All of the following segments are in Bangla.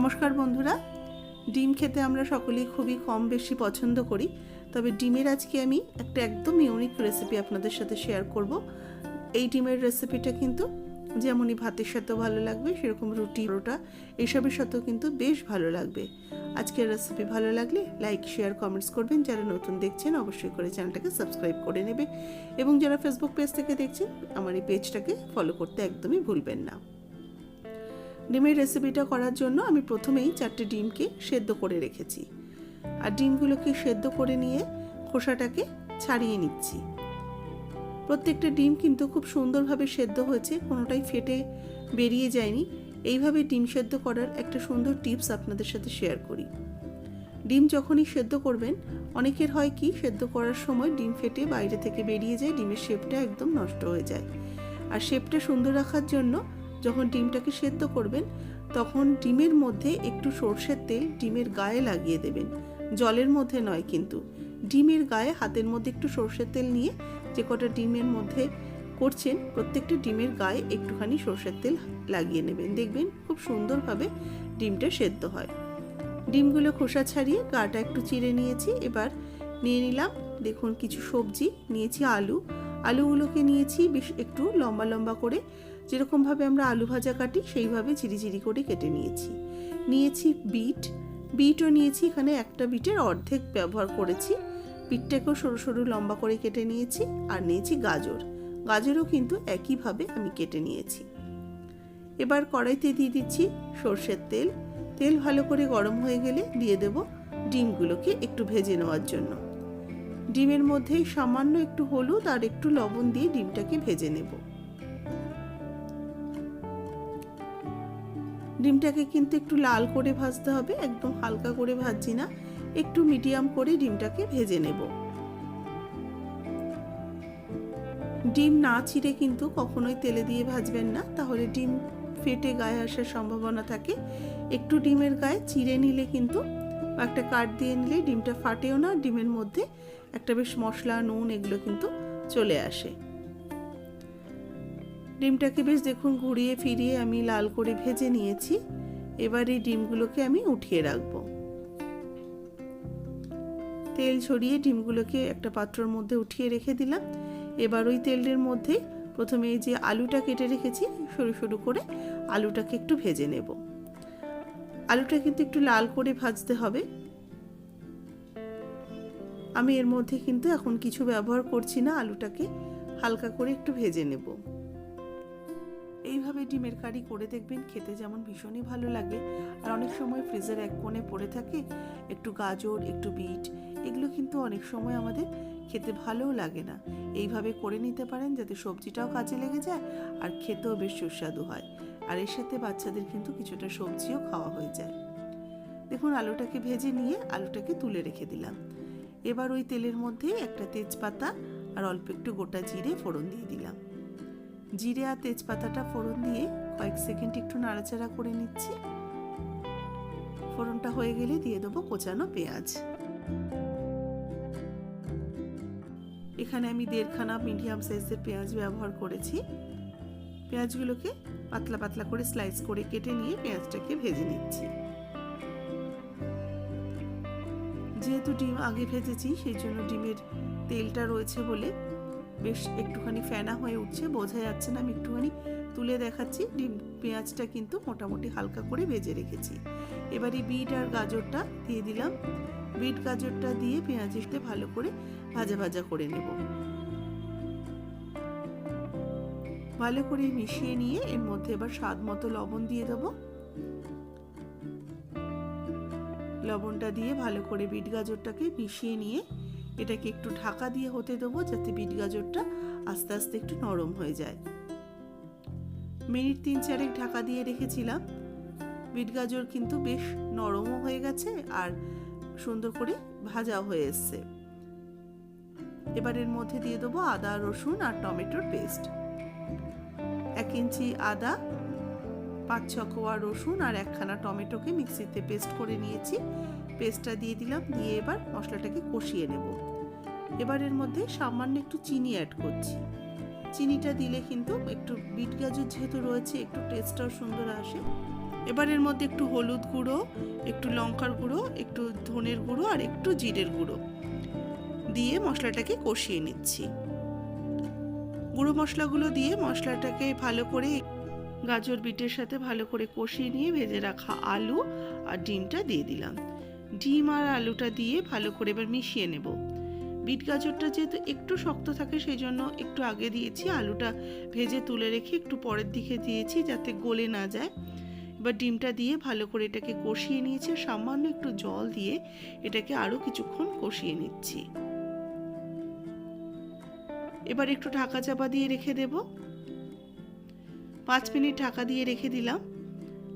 নমস্কার বন্ধুরা, ডিম খেতে আমরা সকলেই খুবই কম বেশি পছন্দ করি। তবে ডিমের আজকে আমি একটা একদম ইউনিক রেসিপি আপনাদের সাথে শেয়ার করব। এই ডিমের রেসিপিটা কিন্তু যেমনই ভাতের সাথেও ভালো লাগবে, সেরকম রুটি পরোটা এইসবের সাথেও কিন্তু বেশ ভালো লাগবে। আজকের রেসিপি ভালো লাগলে লাইক, শেয়ার, কমেন্টস করবেন। যারা নতুন দেখছেন অবশ্যই করে চ্যানেলটাকে সাবস্ক্রাইব করে নেবে, এবং যারা ফেসবুক পেজ থেকে দেখছেন আমার এই পেজটাকে ফলো করতে একদমই ভুলবেন না। ডিমের রেসিপিটা করার জন্য আমি প্রথমেই 4টে ডিমকে সেদ্ধ করে রেখেছি, আর ডিমগুলোকে সেদ্ধ করে নিয়ে খোসাটাকে ছাড়িয়ে নিচ্ছি। প্রত্যেকটা ডিম কিন্তু খুব সুন্দরভাবে সেদ্ধ হয়েছে, কোনোটাই ফেটে বেরিয়ে যায়নি। এইভাবে ডিম সেদ্ধ করার একটা সুন্দর টিপস আপনাদের সাথে শেয়ার করি। ডিম যখনই সেদ্ধ করবেন, অনেকের হয় কি সেদ্ধ করার সময় ডিম ফেটে বাইরে থেকে বেরিয়ে যায়, ডিমের শেপটা একদম নষ্ট হয়ে যায়। আর শেপটা সুন্দর রাখার জন্য যখন ডিমটাকে সেদ্ধ করবেন, তখন ডিমের মধ্যে একটু সরষের তেল ডিমের গায়ে লাগিয়ে দেবেন, জলের মধ্যে নয়। কিন্তু ডিমের গায়ে হাতের মধ্যে একটু সরষের তেল নিয়ে যে কটা ডিমের মধ্যে করছেন, প্রত্যেকটা ডিমের গায়ে একটুখানি সরষের তেল লাগিয়ে নেবেন। দেখবেন খুব সুন্দরভাবে ডিমটা সেদ্ধ হয়। ডিমগুলো খোসা ছাড়িয়ে গাটা একটু চিড়ে নিয়েছি। এবার নিয়ে নিলাম, দেখুন কিছু সবজি নিয়েছি। আলুগুলোকে নিয়েছি বেশ একটু লম্বা লম্বা করে, যেরকমভাবে আমরা আলু ভাজা কাটি সেইভাবে ঝিরিঝিরি করে কেটে নিয়েছি। বিটও নিয়েছি, এখানে একটা বিটের অর্ধেক ব্যবহার করেছি। বিটটাকেও সরু সরু লম্বা করে কেটে নিয়েছি। আর নিয়েছি গাজরও কিন্তু একইভাবে আমি কেটে নিয়েছি। এবার কড়াইতে দিয়ে দিচ্ছি সর্ষের তেল ভালো করে গরম হয়ে গেলে দিয়ে দেব ডিমগুলোকে একটু ভেজে নেওয়ার জন্য। ডিমের মধ্যে সামান্য একটু হলুদ আর একটু লবণ দিয়ে ডিমটাকে ভেজে নেব। ডিমটাকে কিন্তু একটু লাল করে ভাজতে হবে, একদম হালকা করে ভাজছি না, একটু মিডিয়াম করে ডিমটাকে ভেজে নেব। ডিম না ছিঁড়ে কিন্তু কখনোই তেলে দিয়ে ভাজবেন না, তাহলে ডিম ফেটে গায়ে আসার সম্ভাবনা থাকে। একটু ডিমের গায়ে চিড়ে নিলে কিন্তু, একটা কাট দিয়ে নিলে ডিমটা ফাটেও না, ডিমের মধ্যে একটা বেশ মশলা, নুন এগুলো কিন্তু চলে আসে। ডিমটাকে বেশ দেখুন ঘুরিয়ে ফিরিয়ে আমি লাল করে ভেজে নিয়েছি। এবার এই ডিমগুলোকে আমি উঠিয়ে রাখবো। তেল ছড়িয়ে ডিমগুলোকে একটা পাত্রের মধ্যে উঠিয়ে রেখে দিলাম। এবার ওই তেলের মধ্যে প্রথমে এই যে আলুটা কেটে রেখেছি সরু সরু করে, আলুটাকে একটু ভেজে নেব। আলুটা কিন্তু একটু লাল করে ভাজতে হবে। আমি এর মধ্যে কিন্তু এখন কিছু ব্যবহার করছি না, আলুটাকে হালকা করে একটু ভেজে নেব। এইভাবে ডিমের কারি করে দেখবেন, খেতে যেমন ভীষণই ভালো লাগে। আর অনেক সময় ফ্রিজের এক কোণে পড়ে থাকে একটু গাজর, একটু বিট, এগুলো কিন্তু অনেক সময় আমাদের খেতে ভালোও লাগে না। এইভাবে করে নিতে পারেন, যাতে সবজিটাও কাজে লেগে যায় আর খেতেও বেশ সুস্বাদু হয়। আর এর সাথে বাচ্চাদের কিন্তু কিছুটা সবজিও খাওয়া হয়ে যায়। দেখুন আলুটাকে ভেজে নিয়ে আলুটাকে তুলে রেখে দিলাম। এবার ওই তেলের মধ্যে একটা তেজপাতা আর অল্প একটু গোটা জিরে ফোড়ন দিয়ে দিলাম। জিরে আর তেজপাতাটা ফোড়ন দিয়ে কয়েক সেকেন্ড একটু নাড়াচাড়া করে নিচ্ছি। ফোড়নটা হয়ে গেলে দিয়ে দেবো কোচানো পেঁয়াজ। এখানে আমি 1.5খানা মিডিয়াম সাইজের পেঁয়াজ ব্যবহার করেছি। পেঁয়াজগুলোকে পাতলা পাতলা করে স্লাইস করে কেটে নিয়ে পেঁয়াজটাকে ভেজে নিচ্ছি। যেহেতু ডিম আগে ভেজেছি, সেই জন্য ডিমের তেলটা রয়েছে বলে বেশ একটুখানি ফেনা হয়ে উঠছে, বোঝা যাচ্ছে না। আমি একটুখানি তুলে দেখাচ্ছি। ডিম পেঁয়াজটা কিন্তু মোটামুটি হালকা করে ভেজে রেখেছি। এবার এই বিট আর গাজরটা দিয়ে দিলাম। বিট গাজরটা দিয়ে পেঁয়াজটা ভালো করে ভাজা ভাজা করে নেব। ভালো করে মিশিয়ে নিয়ে এর মধ্যে এবার স্বাদ মতো লবণ দিয়ে দেবো। লবণটা দিয়ে ভালো করে বিট গাজরটাকে মিশিয়ে নিয়ে এটাকে একটু ঢাকা দিয়ে হতে দেবো, যাতে বিট গাজরটা আস্তে আস্তে একটু নরম হয়ে যায়। মিনিট 3-4 ঢাকা দিয়ে রেখেছিলাম। বিট গাজর কিন্তু বেশ নরমও হয়ে গেছে আর সুন্দর করে ভাজাও হয়ে এসছে। এবার এর মধ্যে দিয়ে দেবো আদা, রসুন আর টমেটোর পেস্ট। 1 ইঞ্চি আদা, 5-6 কোয়া রসুন আর 1খানা টমেটোকে মিক্সিতে পেস্ট করে নিয়েছি। পেস্টটা দিয়ে দিলাম, দিয়ে এবার মশলাটাকে কষিয়ে নেব। এবার এর মধ্যে সামান্য একটু চিনি অ্যাড করছি। চিনিটা দিলে কিন্তু একটু বিট গাজর যেহেতু রয়েছে, একটু টেস্টটাও সুন্দর আসে। এবার এর মধ্যে একটু হলুদ গুঁড়ো, একটু লঙ্কার গুঁড়ো, একটু ধনের গুঁড়ো আর একটু জিরের গুঁড়ো দিয়ে মশলাটাকে কষিয়ে নিচ্ছি। গুঁড়ো মশলাগুলো দিয়ে মশলাটাকে ভালো করে গাজর বিটের সাথে ভালো করে কষিয়ে নিয়ে ভেজে রাখা আলু আর ডিমটা দিয়ে দিলাম। ডিম আর আলুটা দিয়ে ভালো করে এবার মিশিয়ে নেব। বিট গাজরটা যেহেতু একটু শক্ত থাকে সেই জন্য একটু আগে দিয়েছি, আলুটা ভেজে তুলে রেখে একটু পরের দিকে দিয়েছি যাতে গলে না যায়। এবার ডিমটা দিয়ে ভালো করে এটাকে কষিয়ে নিয়েছি, সামান্য একটু জল দিয়ে এটাকে আরও কিছুক্ষণ কষিয়ে নিচ্ছি। এবার একটু ঢাকা চাপা দিয়ে রেখে দেব। 5 মিনিট ঢাকা দিয়ে রেখে দিলাম।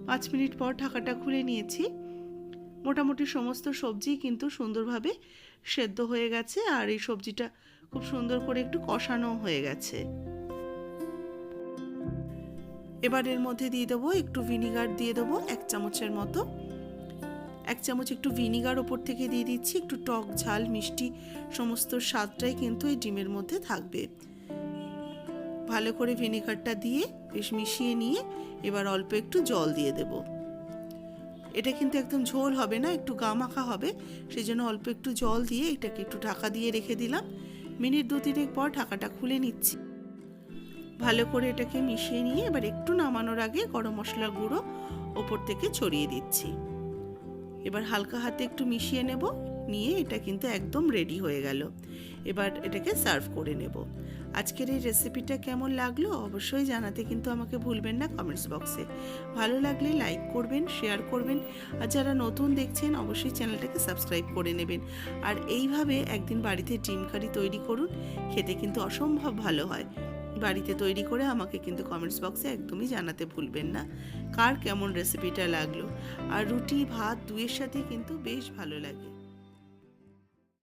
5 মিনিট পর ঢাকাটা খুলে নিয়েছি। মোটামুটি সমস্ত সবজি কিন্তু সুন্দরভাবে সেদ্ধ হয়ে গেছে আর এই সবজিটা খুব সুন্দর করে একটু কষানো হয়ে গেছে। এবার এর মধ্যে দিয়ে দেবো একটু ভিনিগার, দিয়ে দেবো 1 চামচের মতো। 1 চামচ একটু ভিনিগার ওপর থেকে দিয়ে দিচ্ছি। একটু টক ঝাল মিষ্টি সমস্ত স্বাদটাই কিন্তু এই ডিমের মধ্যে থাকবে। ভালো করে ভিনিগারটা দিয়ে বেশ মিশিয়ে নিয়ে এবার অল্প একটু জল দিয়ে দেব। এটা কিন্তু একদম ঝোল হবে না, একটু গামাখা হবে, সেই জন্য অল্প একটু জল দিয়ে এটাকে একটু ঢাকা দিয়ে রেখে দিলাম। মিনিট 2-3 পর ঢাকাটা খুলে নিচ্ছি। ভালো করে এটাকে মিশিয়ে নিয়ে এবার একটু নামানোর আগে গরম মশলার গুঁড়ো ওপর থেকে ছড়িয়ে দিচ্ছি। এবার হালকা হাতে একটু মিশিয়ে নেব, নিয়ে এটা কিন্তু একদম রেডি হয়ে গেল। এবার এটাকে সার্ভ করে নেব। আজকের এই রেসিপিটা কেমন লাগলো অবশ্যই জানাতে কিন্তু আমাকে ভুলবেন না কমেন্টস বক্সে। ভালো লাগলে লাইক করবেন, শেয়ার করবেন, আর যারা নতুন দেখছেন অবশ্যই চ্যানেলটাকে সাবস্ক্রাইব করে নেবেন। আর এইভাবে একদিন বাড়িতে ডিম কারি তৈরি করুন, খেতে কিন্তু অসম্ভব ভালো হয়। বাড়িতে তৈরি করে আমাকে কিন্তু কমেন্টস বক্সে একদমই জানাতে ভুলবেন না কার কেমন রেসিপিটা লাগলো। আর রুটি ভাত দুইয়ের সাথে কিন্তু বেশ ভালো লাগে।